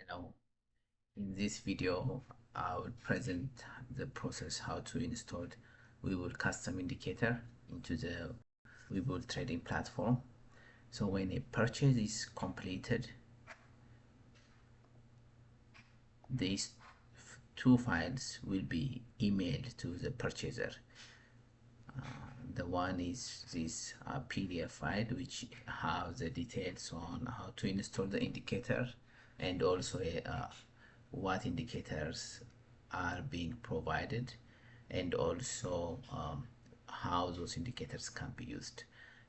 Hello. In this video, I will present the process how to install Webull custom indicator into the Webull trading platform. So when a purchase is completed, these two files will be emailed to the purchaser. The one is this PDF file which has the details on how to install the indicator and also what indicators are being provided and also how those indicators can be used.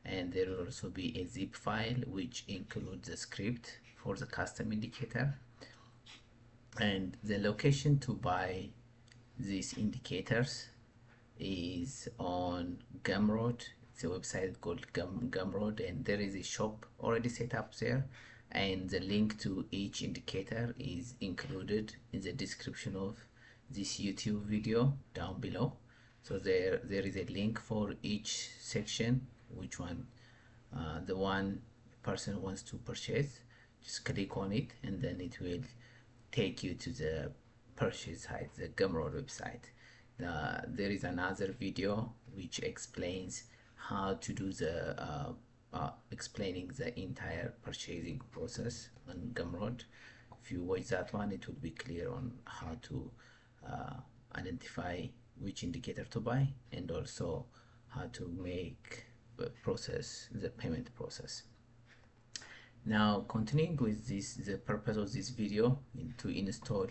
And there will also be a zip file which includes the script for the custom indicator and the location to buy these indicators is on Gumroad. It's a website called Gumroad, and there is a shop already set up there, and the link to each indicator is included in the description of this YouTube video down below. So there is a link for each section, which one the one person wants to purchase. Just click on it and then it will take you to the purchase site, the Gumroad website. There is another video which explains how to do the explaining the entire purchasing process on Gumroad. If you watch that one, it will be clear on how to identify which indicator to buy and also how to make the payment process. Now, continuing with this, the purpose of this video is to install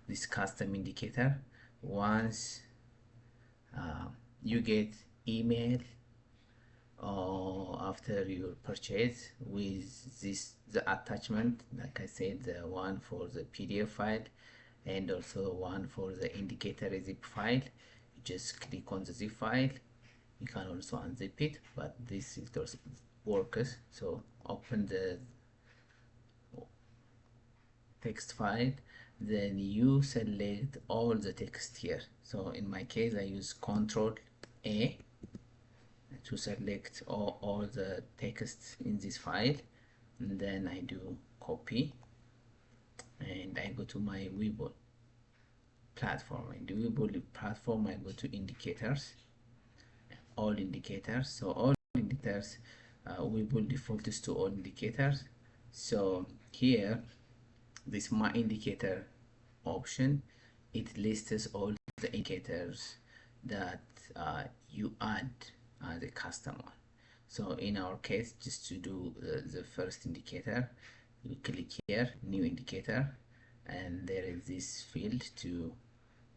this custom indicator. Once you get email after your purchase with the attachment, like I said, the one for the PDF file and also one for the indicator zip file, you just click on the zip file. You can also unzip it, but this is also works. So open the text file, then you select all the text here. So in my case I use Ctrl A to select all the text in this file, and then I do copy and I go to my Webull platform. In the Webull platform I go to indicators, all indicators. So all indicators, Webull defaults to all indicators. So here this my indicator option, it lists all the indicators that you add as a custom one. So in our case, just to do the first indicator, you click here, new indicator, and there is this field to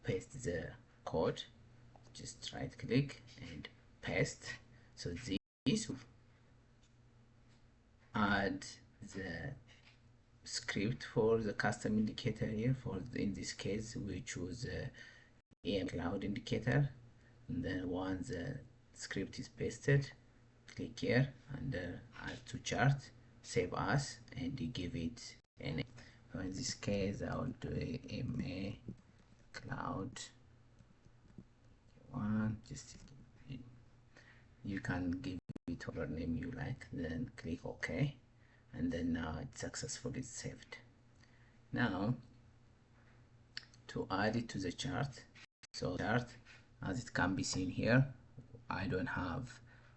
paste the code. Just right click and paste. So this will add the script for the custom indicator here. For in this case we choose AM cloud indicator, and then once the script is pasted, click here and add to chart, save as, and you give it a name. So in this case I will do a MA cloud one. Just you can give it whatever name you like, then click OK, and then now it's successfully saved. Now to add it to the chart, so chart, as it can be seen here, I don't have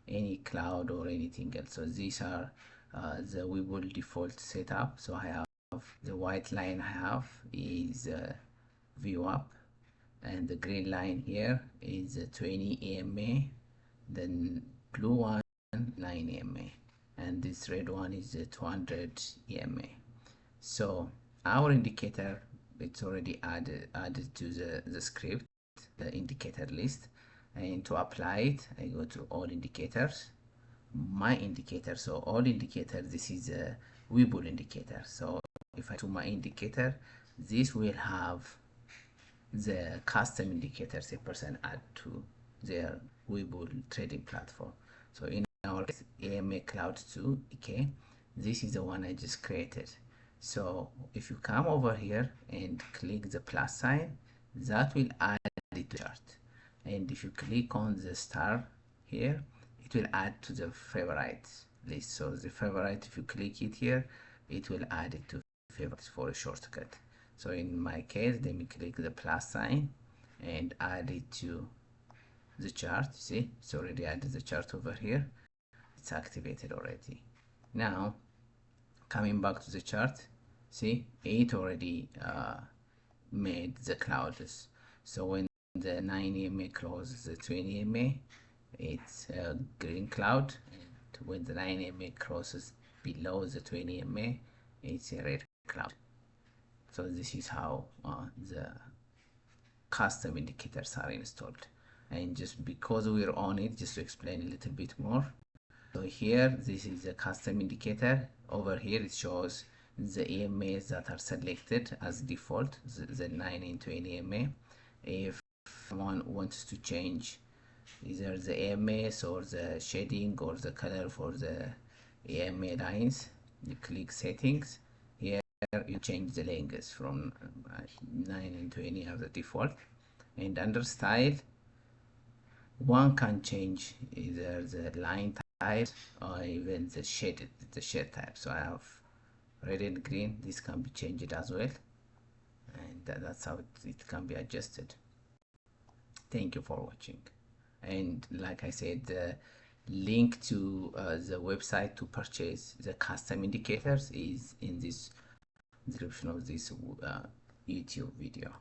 any cloud or anything else. So these are the Webull default setup. So I have the white line I have is view up, and the green line here is 20 EMA, then blue one 9 EMA, and this red one is 200 EMA. So our indicator, it's already added to the script, the indicator list, and to apply it I go to all indicators, my indicator. So all indicators, this is a Webull indicator. So if I do my indicator, this will have the custom indicators a person add to their Webull trading platform. So in our case, AMA Cloud 2, okay, this is the one I just created. So if you come over here and click the plus sign, that will add it to the chart. And if you click on the star here, it will add to the favorites list. So the favorite, if you click it here, it will add it to favorite for a shortcut. So in my case, let me click the plus sign and add it to the chart. See, it's already added the chart over here. It's activated already. Now coming back to the chart, see, it already made the clouds. So when the 9 EMA crosses the 20 EMA, it's a green cloud, and when the 9 EMA crosses below the 20 EMA, it's a red cloud. So this is how the custom indicators are installed. And just because we're on it, just to explain a little bit more, so here this is a custom indicator. Over here it shows the EMAs that are selected as default, the 9 and 20 EMA. If someone wants to change either the EMAs or the shading or the color for the EMA lines, you click settings. Here you change the length from 9 and 20 are the default, and under style one can change either the line type or even the shade type. So I have red and green. This can be changed as well, and that's how it can be adjusted. Thank you for watching, and like I said, the link to the website to purchase the custom indicators is in this description of this YouTube video.